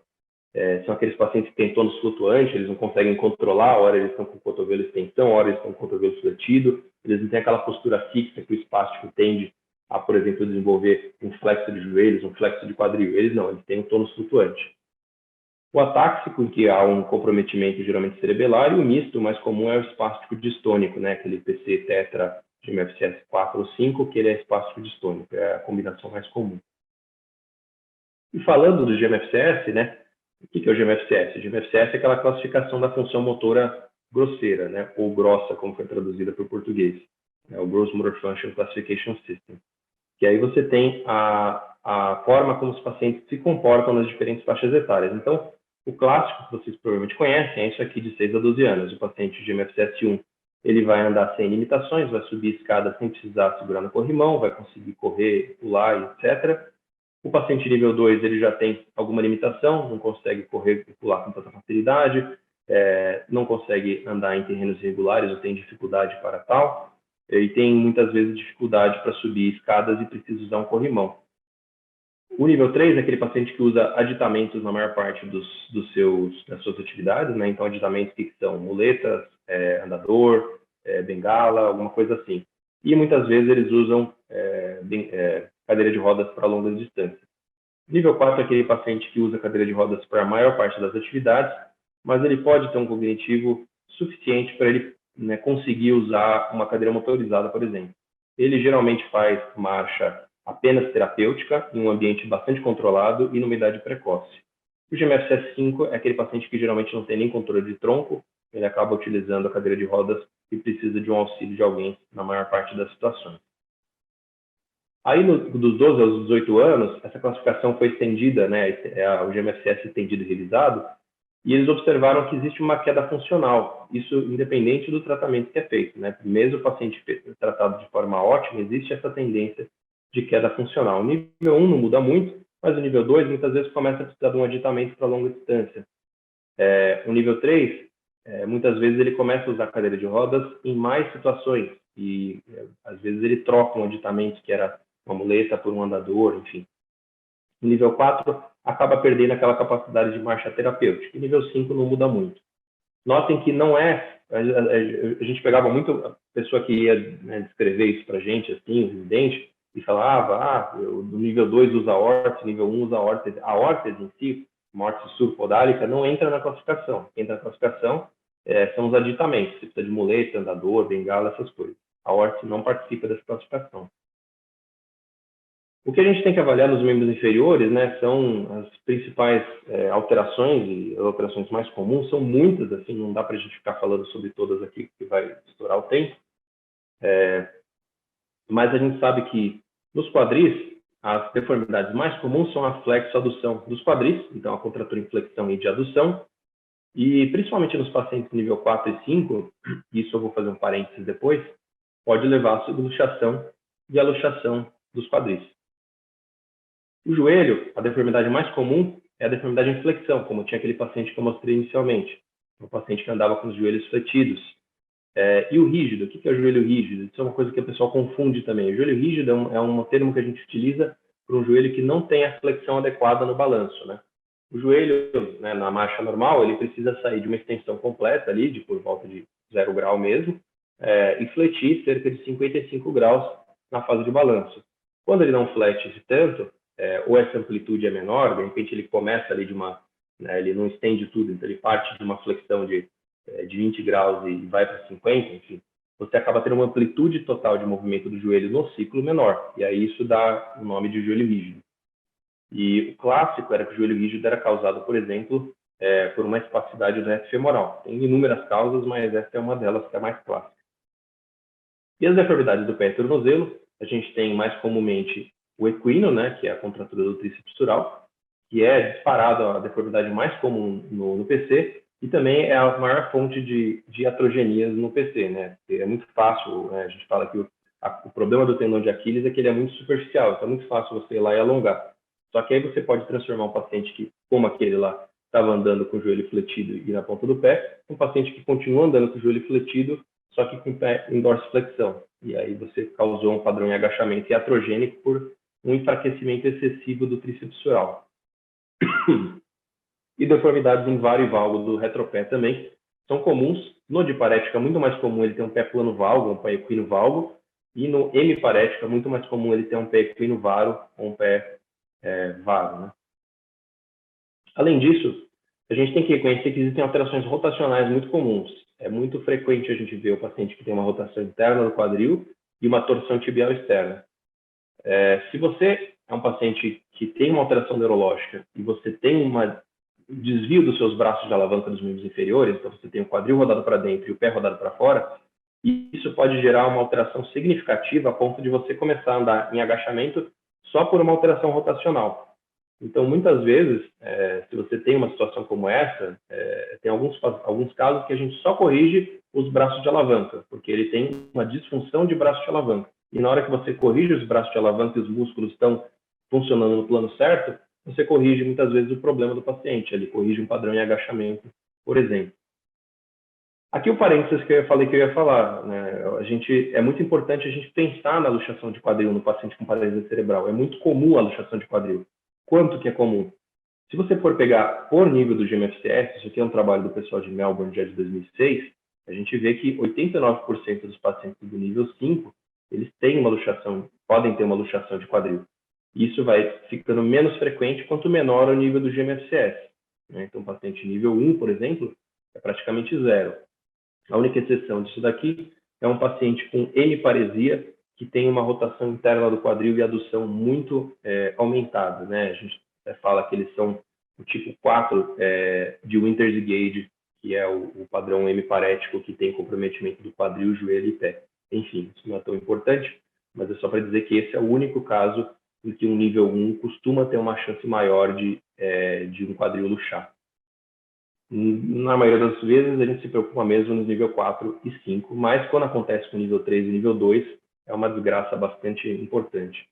São aqueles pacientes que têm tônus flutuante, eles não conseguem controlar, a hora eles estão com o cotovelo extensão, a hora eles estão com o cotovelo fletido, eles não têm aquela postura fixa que o espástico tende a, por exemplo, desenvolver um flexo de joelhos, um flexo de quadril. Eles não, eles têm um tônus flutuante. O atáxico, em que há um comprometimento geralmente cerebelar, e o misto, o mais comum é o espástico distônico, né? Aquele PC tetra de MFCS 4 ou 5, que ele é espástico distônico, é a combinação mais comum. E falando do GMFCS, né? O que é o GMFCS? O GMFCS é aquela classificação da função motora grosseira, né? Ou grossa, como foi traduzida para o português. É o Gross Motor Function Classification System. Que aí você tem a forma como os pacientes se comportam nas diferentes faixas etárias. Então, o clássico, que vocês provavelmente conhecem, é isso aqui de 6 a 12 anos. O paciente de MFCS1, ele vai andar sem limitações, vai subir escada sem precisar segurar no corrimão, vai conseguir correr, pular, etc. O paciente nível 2, ele já tem alguma limitação, não consegue correr e pular com tanta facilidade, não consegue andar em terrenos irregulares ou tem dificuldade para tal, e tem muitas vezes dificuldade para subir escadas e precisa usar um corrimão. O nível 3 é aquele paciente que usa aditamentos na maior parte das suas atividades, né? Então, aditamentos que são muletas, andador, bengala, alguma coisa assim. E muitas vezes eles usam cadeira de rodas para longas distâncias. Nível 4 é aquele paciente que usa cadeira de rodas para a maior parte das atividades, mas ele pode ter um cognitivo suficiente para ele, né, conseguir usar uma cadeira motorizada, por exemplo. Ele geralmente faz marcha apenas terapêutica, em um ambiente bastante controlado e numa idade precoce. O GMFCS5 é aquele paciente que geralmente não tem nem controle de tronco, ele acaba utilizando a cadeira de rodas e precisa de um auxílio de alguém na maior parte das situações. Aí, dos 12 aos 18 anos, essa classificação foi estendida, né, o GMFCS estendido e revisado, e eles observaram que existe uma queda funcional, isso independente do tratamento que é feito, né? Mesmo o paciente tratado de forma ótima, existe essa tendência de queda funcional. O nível 1 não muda muito, mas o nível 2 muitas vezes começa a precisar de um aditamento para longa distância. O nível 3, muitas vezes ele começa a usar cadeira de rodas em mais situações, e às vezes ele troca um aditamento que era uma muleta por um andador, enfim. O nível 4 acaba perdendo aquela capacidade de marcha terapêutica. E nível 5 não muda muito. Notem que não é... A gente pegava muito a pessoa que ia, né, descrever isso para a gente, assim, o residente, e falava, no nível 2 usa órtese, nível 1 usa órtese. A órtese em si, uma órtese subpodálica, não entra na classificação. Entra na classificação são os aditamentos. Você precisa de muleta, andador, bengala, essas coisas. A órtese não participa dessa classificação. O que a gente tem que avaliar nos membros inferiores, né, são as principais alterações, e as alterações mais comuns são muitas, assim, não dá para a gente ficar falando sobre todas aqui, que vai estourar o tempo. Mas a gente sabe que nos quadris, as deformidades mais comuns são a flexoadução dos quadris, então a contratura em flexão e de adução, e principalmente nos pacientes nível 4 e 5, isso eu vou fazer um parênteses depois, pode levar à subluxação e à luxação dos quadris. O joelho, a deformidade mais comum é a deformidade em flexão, como tinha aquele paciente que eu mostrei inicialmente, um paciente que andava com os joelhos fletidos. E o rígido, o que é o joelho rígido? Isso é uma coisa que o pessoal confunde também. O joelho rígido é um termo que a gente utiliza para um joelho que não tem a flexão adequada no balanço, né? O joelho, né, na marcha normal, ele precisa sair de uma extensão completa ali, de por volta de 0 grau mesmo, e fletir cerca de 55 graus na fase de balanço. Quando ele não flete tanto, ou essa amplitude é menor, de repente ele começa ali né, ele não estende tudo, então ele parte de uma flexão de 20 graus e vai para 50, enfim, você acaba tendo uma amplitude total de movimento do joelho no ciclo menor, e aí isso dá o nome de joelho rígido. E o clássico era que o joelho rígido era causado, por exemplo, por uma espasticidade do reto femoral. Tem inúmeras causas, mas essa é uma delas que é a mais clássica. E as deformidades do pé e tornozelo, a gente tem mais comumente o equino, né, que é a contratura do tríceps sural, que é disparado a deformidade mais comum no PC, e também é a maior fonte de iatrogenias no PC, né? É muito fácil, né? A gente fala que o problema do tendão de Aquiles é que ele é muito superficial, então é muito fácil você ir lá e alongar. Só que aí você pode transformar um paciente que, como aquele lá, estava andando com o joelho fletido e na ponta do pé, um paciente que continua andando com o joelho fletido, só que com o pé em dorsiflexão. E aí você causou um padrão em agachamento iatrogênico por um enfraquecimento excessivo do tríceps sural. E deformidades em vário e valgo do retropé também são comuns. No diparético é muito mais comum ele ter um pé plano valgo, um pé equino valgo, e no hemiparético é muito mais comum ele ter um pé equino varo ou um pé varo, né? Além disso, a gente tem que reconhecer que existem alterações rotacionais muito comuns. É muito frequente a gente ver o paciente que tem uma rotação interna do quadril e uma torção tibial externa. Se você é um paciente que tem uma alteração neurológica e você tem um desvio dos seus braços de alavanca dos membros inferiores, então você tem o quadril rodado para dentro e o pé rodado para fora, e isso pode gerar uma alteração significativa a ponto de você começar a andar em agachamento só por uma alteração rotacional. Então, muitas vezes, se você tem uma situação como essa, tem alguns casos que a gente só corrige os braços de alavanca, porque ele tem uma disfunção de braço de alavanca. E na hora que você corrige os braços de alavanca e os músculos estão funcionando no plano certo, você corrige muitas vezes o problema do paciente. Ele corrige um padrão em agachamento, por exemplo. Aqui o parênteses que eu falei que eu ia falar, né? É muito importante a gente pensar na luxação de quadril no paciente com paralisia cerebral. É muito comum a luxação de quadril. Quanto que é comum? Se você for pegar por nível do GMFCS, isso aqui é um trabalho do pessoal de Melbourne já de 2006, a gente vê que 89% dos pacientes do nível 5, eles têm uma luxação, podem ter uma luxação de quadril. Isso vai ficando menos frequente quanto menor o nível do GMFCS, né? Então, paciente nível 1, por exemplo, é praticamente zero. A única exceção disso daqui é um paciente com hemiparesia, que tem uma rotação interna do quadril e adução muito aumentada, né? A gente fala que eles são o tipo 4 de Winters e Gage, que é o padrão hemiparético que tem comprometimento do quadril, joelho e pé. Enfim, isso não é tão importante, mas é só para dizer que esse é o único caso em que um nível 1 costuma ter uma chance maior de um quadril luxar. Na maioria das vezes, a gente se preocupa mesmo no nível 4 e 5, mas quando acontece com o nível 3 e nível 2, é uma desgraça bastante importante.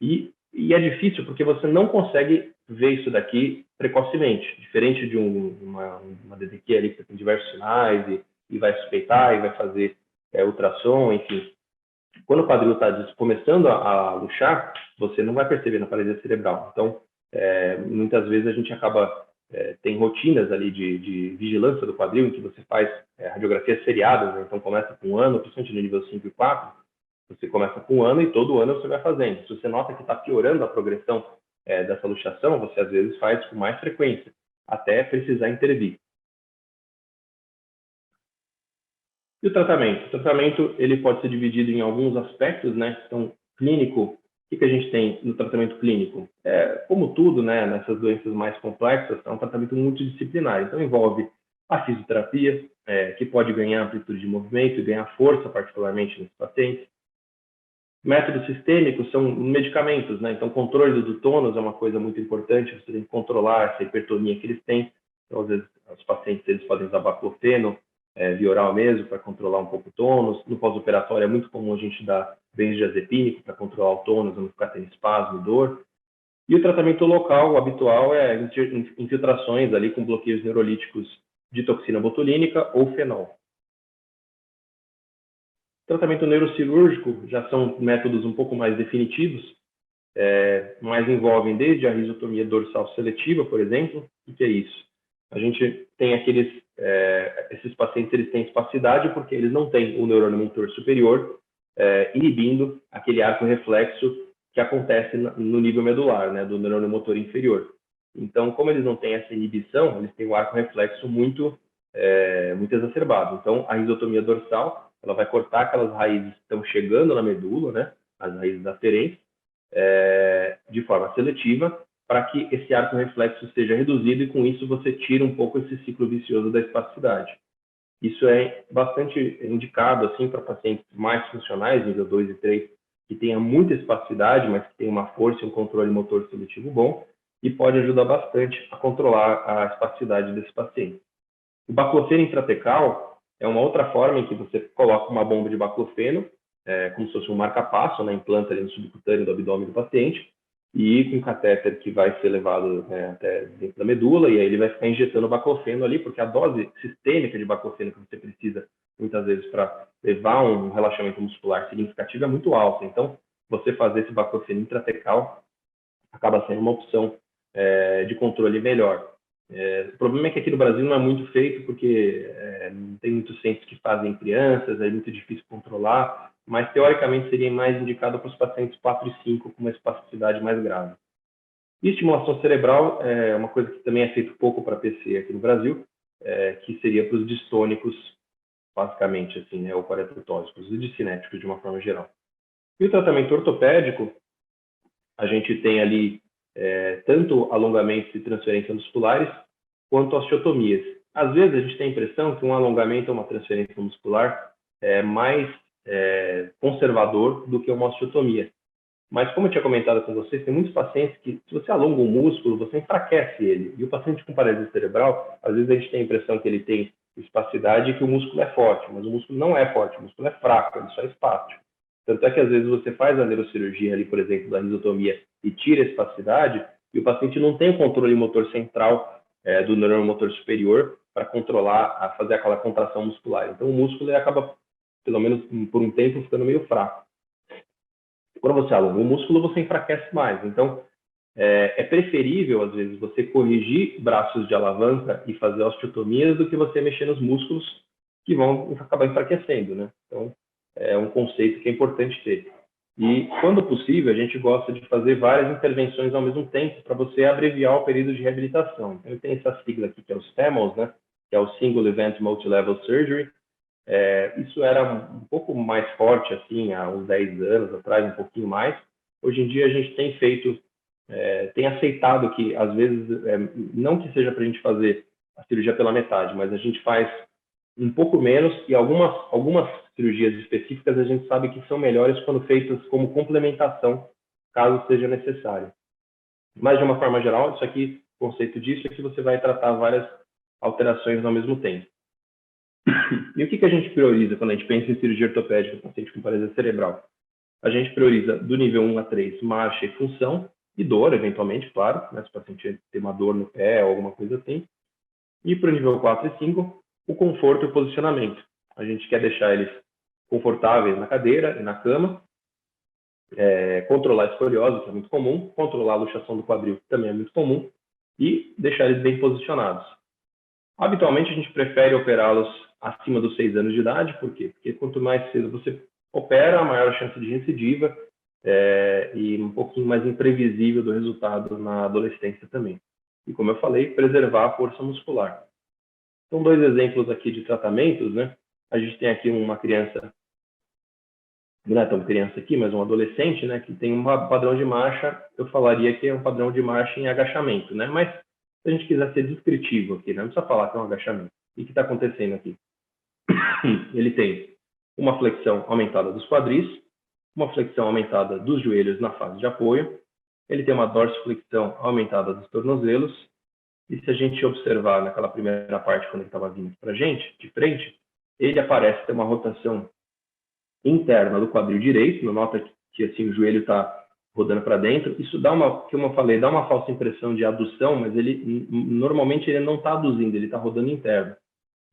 E é difícil porque você não consegue ver isso daqui precocemente, diferente de uma DTQ ali que tem diversos sinais e vai suspeitar e vai fazer ultrassom, enfim. Quando o quadril está começando a luxar, você não vai perceber na paralisia cerebral. Então, muitas vezes a gente acaba tem rotinas ali de vigilância do quadril, em que você faz radiografias seriadas, né? Então começa com um ano, principalmente no nível 5 e 4, você começa com um ano e todo ano você vai fazendo. Se você nota que está piorando a progressão dessa luxação, você às vezes faz com mais frequência, até precisar intervir. E o tratamento? O tratamento ele pode ser dividido em alguns aspectos, né? Então, clínico, o que a gente tem no tratamento clínico? Como tudo, né, nessas doenças mais complexas, é um tratamento multidisciplinar. Então, envolve a fisioterapia, que pode ganhar amplitude de movimento e ganhar força, particularmente nesses pacientes. Métodos sistêmicos são medicamentos, né? Então, controle do tônus é uma coisa muito importante, você tem que controlar essa hipertonia que eles têm. Então, às vezes, os pacientes eles podem usar baclofeno, via oral mesmo, para controlar um pouco o tônus. No pós-operatório é muito comum a gente dar benzodiazepínico para controlar o tônus, não ficar tendo espasmo e dor. E o tratamento local, o habitual, é infiltrações ali com bloqueios neurolíticos de toxina botulínica ou fenol. Tratamento neurocirúrgico já são métodos um pouco mais definitivos, mas envolvem desde a risotomia dorsal seletiva, por exemplo. O que é isso? A gente tem esses pacientes, eles têm espasticidade porque eles não têm o neurônio motor superior inibindo aquele arco reflexo que acontece no nível medular, né, do neurônio motor inferior. Então, como eles não têm essa inibição, eles têm um arco reflexo muito exacerbado. Então, a risotomia dorsal, ela vai cortar aquelas raízes que estão chegando na medula, né, as raízes aferentes, de forma seletiva, para que esse arco reflexo seja reduzido e, com isso, você tira um pouco esse ciclo vicioso da espasticidade. Isso é bastante indicado assim, para pacientes mais funcionais, nível 2 e 3, que tenha muita espasticidade, mas que tenha uma força e um controle motor seletivo bom, e pode ajudar bastante a controlar a espasticidade desse paciente. O baclofeno intratecal é uma outra forma em que você coloca uma bomba de baclofeno, como se fosse um marca-passo, né, implanta ali no subcutâneo do abdômen do paciente, e com um catéter que vai ser levado até dentro da medula, e aí ele vai ficar injetando baclofeno ali, porque a dose sistêmica de baclofeno que você precisa, muitas vezes, para levar um relaxamento muscular significativo é muito alta. Então, você fazer esse baclofeno intratecal acaba sendo uma opção de controle melhor. O problema é que aqui no Brasil não é muito feito, porque não tem muitos centros que fazem crianças, é muito difícil controlar, mas teoricamente seria mais indicado para os pacientes 4 e 5 com uma espasticidade mais grave. E estimulação cerebral é uma coisa que também é feito pouco para PC aqui no Brasil, que seria para os distônicos, basicamente, assim, né, ou paratotóxicos, e discinéticos de uma forma geral. E o tratamento ortopédico, a gente tem ali tanto alongamentos e transferências musculares, quanto osteotomias. Às vezes, a gente tem a impressão que um alongamento ou uma transferência muscular é mais conservador do que uma osteotomia. Mas, como eu tinha comentado com vocês, tem muitos pacientes que, se você alonga um músculo, você enfraquece ele. E o paciente com paralisia cerebral, às vezes a gente tem a impressão que ele tem espasticidade e que o músculo é forte, mas o músculo não é forte, o músculo é fraco, ele só é espástico. Tanto é que, às vezes, você faz a neurocirurgia ali, por exemplo, da risotomia e tira a espasticidade, e o paciente não tem o controle motor central do neurônio motor superior para controlar, fazer aquela contração muscular. Então, o músculo acaba, pelo menos por um tempo, ficando meio fraco. Quando você alonga o músculo, você enfraquece mais. Então, é preferível, às vezes, você corrigir braços de alavanca e fazer osteotomias do que você mexer nos músculos que vão acabar enfraquecendo, né? Então, é um conceito que é importante ter. E, quando possível, a gente gosta de fazer várias intervenções ao mesmo tempo para você abreviar o período de reabilitação. Então, tem essa sigla aqui, que é o STEMOS, né? Que é o Single Event Multilevel Surgery. Isso era um pouco mais forte, assim, há uns 10 anos atrás, um pouquinho mais. Hoje em dia, a gente tem feito, tem aceitado que, às vezes, não que seja para a gente fazer a cirurgia pela metade, mas a gente faz um pouco menos, e algumas cirurgias específicas a gente sabe que são melhores quando feitas como complementação, caso seja necessário. Mas, de uma forma geral, isso aqui, o conceito disso é que você vai tratar várias alterações ao mesmo tempo. E o que a gente prioriza quando a gente pensa em cirurgia ortopédica para paciente com paralisia cerebral? A gente prioriza do nível 1 a 3, marcha e função, e dor, eventualmente, claro, né, se o paciente tem uma dor no pé ou alguma coisa assim. E para o nível 4 e 5, o conforto e o posicionamento. A gente quer deixar eles confortáveis na cadeira e na cama, controlar a escoliose, que é muito comum, controlar a luxação do quadril, que também é muito comum, e deixar eles bem posicionados. Habitualmente, a gente prefere operá-los acima dos 6 anos de idade. Por quê? Porque quanto mais cedo você opera, maior a chance de recidiva e um pouquinho mais imprevisível do resultado na adolescência também. E, como eu falei, preservar a força muscular. Então, 2 exemplos aqui de tratamentos, né? A gente tem aqui uma criança, não é tão criança aqui, mas um adolescente, né, que tem um padrão de marcha, eu falaria que é um padrão de marcha em agachamento, né? Mas, se a gente quiser ser descritivo aqui, né? Não precisa falar que é um agachamento. O que está acontecendo aqui? Ele tem uma flexão aumentada dos quadris, uma flexão aumentada dos joelhos na fase de apoio, ele tem uma dorsiflexão aumentada dos tornozelos, e se a gente observar naquela primeira parte, quando ele estava vindo para a gente, de frente, ele aparece ter uma rotação interna do quadril direito, nota que assim, o joelho está rodando para dentro. Isso dá como eu falei, dá uma falsa impressão de adução, mas ele normalmente ele não está aduzindo, ele está rodando interno.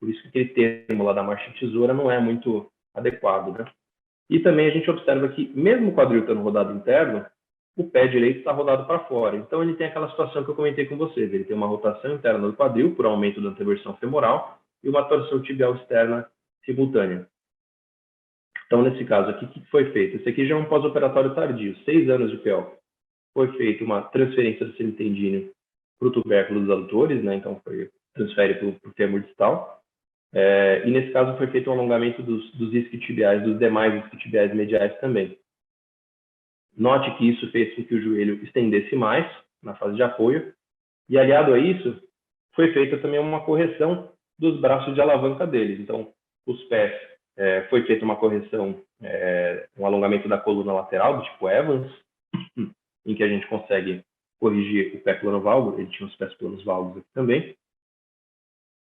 Por isso que aquele termo lá da marcha tesoura não é muito adequado, né? E também a gente observa que, mesmo o quadril estando rodado interno, o pé direito está rodado para fora. Então, ele tem aquela situação que eu comentei com vocês. Ele tem uma rotação interna do quadril, por aumento da anteversão femoral, e uma torção tibial externa simultânea. Então, nesse caso aqui, o que foi feito? Esse aqui já é um pós-operatório tardio, 6 anos de PO. Foi feita uma transferência do semitendíneo para o tubérculo dos adutores, né? Então, transfere para o fêmur distal. E nesse caso foi feito um alongamento dos isquiotibiais, dos demais isquiotibiais mediais também. Note que isso fez com que o joelho estendesse mais na fase de apoio, e aliado a isso, foi feita também uma correção dos braços de alavanca deles. Então, os pés, foi feita uma correção, um alongamento da coluna lateral, do tipo Evans, em que a gente consegue corrigir o pé planovalgo, ele tinha os pés planos valgos aqui também.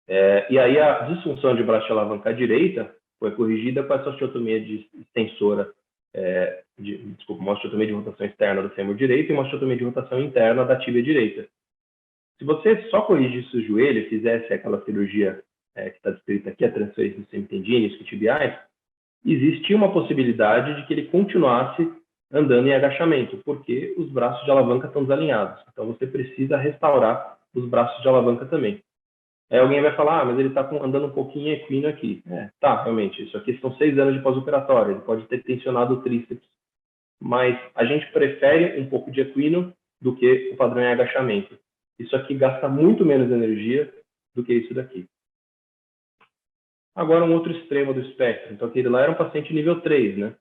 E aí a disfunção de braço de alavanca à direita foi corrigida com essa osteotomia de extensora, uma osteotomia de rotação externa do fêmur direito e uma osteotomia de rotação interna da tíbia direita. Se você só corrigisse o joelho e fizesse aquela cirurgia que está descrita aqui, a transferência dos semitendíneos e tibiais, existia uma possibilidade de que ele continuasse andando em agachamento, porque os braços de alavanca estão desalinhados. Então, você precisa restaurar os braços de alavanca também. Aí alguém vai falar, mas ele está andando um pouquinho equino aqui. Tá, realmente, isso aqui são 6 anos de pós-operatório, ele pode ter tensionado o tríceps, mas a gente prefere um pouco de equino do que o padrão em agachamento. Isso aqui gasta muito menos energia do que isso daqui. Agora, um outro extremo do espectro. Então, aquele lá era um paciente nível 3, né?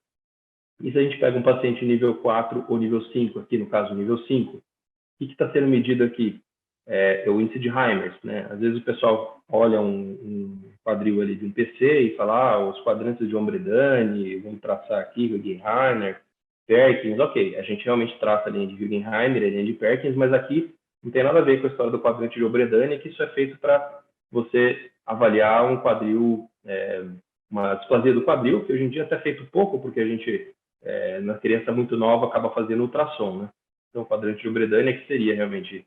E se a gente pega um paciente nível 4 ou nível 5, aqui no caso nível 5, o que está sendo medido aqui? É o índice de Heimers, né? Às vezes o pessoal olha um quadril ali de um PC e fala, os quadrantes de Ombredani, vamos traçar aqui, Hügenheimer, Perkins, ok, a gente realmente traça a linha de Hügenheimer, a linha de Perkins, mas aqui não tem nada a ver com a história do quadrante de Ombredani, que isso é feito para você avaliar um quadril, uma displasia do quadril, que hoje em dia até é feito pouco, porque a gente, na criança muito nova, acaba fazendo ultrassom, né? Então, o quadrante de Ombredani que seria realmente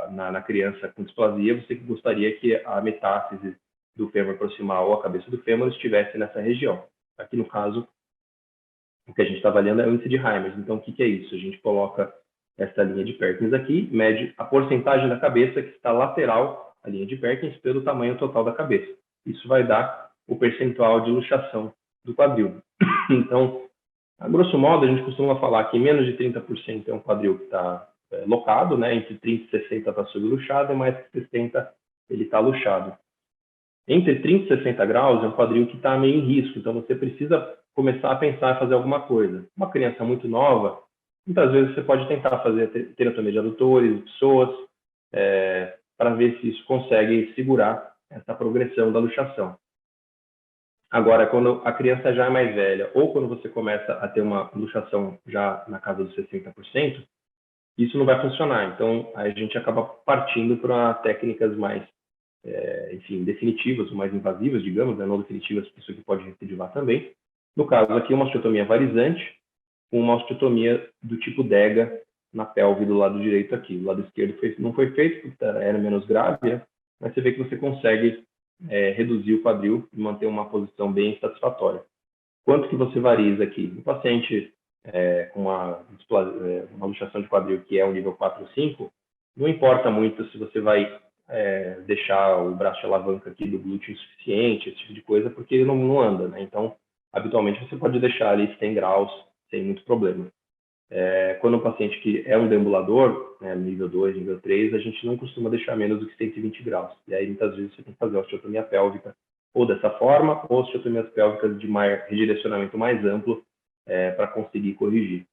na criança com displasia, você gostaria que a metástase do fêmur proximal ou a cabeça do fêmur estivesse nessa região. Aqui, no caso, o que a gente está avaliando é o índice de Heimers. Então, o que é isso? A gente coloca essa linha de Perkins aqui, mede a porcentagem da cabeça que está lateral à linha de Perkins pelo tamanho total da cabeça. Isso vai dar o percentual de luxação do quadril. Então, a grosso modo, a gente costuma falar que menos de 30% é um quadril que está locado, né? Entre 30 e 60 está subluxado, e mais que 60 ele está luxado. Entre 30 e 60 graus é um quadril que está meio em risco, então você precisa começar a pensar em fazer alguma coisa. Uma criança muito nova, muitas vezes você pode tentar fazer tenotomia de adutores, pessoas, para ver se isso consegue segurar essa progressão da luxação. Agora, quando a criança já é mais velha, ou quando você começa a ter uma luxação já na casa dos 60%, isso não vai funcionar. Então, a gente acaba partindo para técnicas mais, definitivas, ou mais invasivas, digamos, né? Não definitivas, isso aqui pode recidivar também. No caso aqui, uma osteotomia varizante, com uma osteotomia do tipo DEGA na pelve do lado direito aqui. O lado esquerdo não foi feito, porque era menos grave, né? Mas você vê que você consegue reduzir o quadril e manter uma posição bem satisfatória. Quanto que você variza aqui? Um paciente com uma luxação de quadril que é o nível 4 ou 5, não importa muito se você vai deixar o braço de alavanca aqui do glúteo insuficiente, esse tipo de coisa, porque ele não anda, né? Então, habitualmente, você pode deixar ali 100 graus sem muito problema. Quando o paciente que é um deambulador, né, nível 2, nível 3, a gente não costuma deixar menos do que 120 graus. E aí, muitas vezes, você tem que fazer a osteotomia pélvica ou dessa forma, ou osteotomias pélvicas de redirecionamento mais amplo para conseguir corrigir.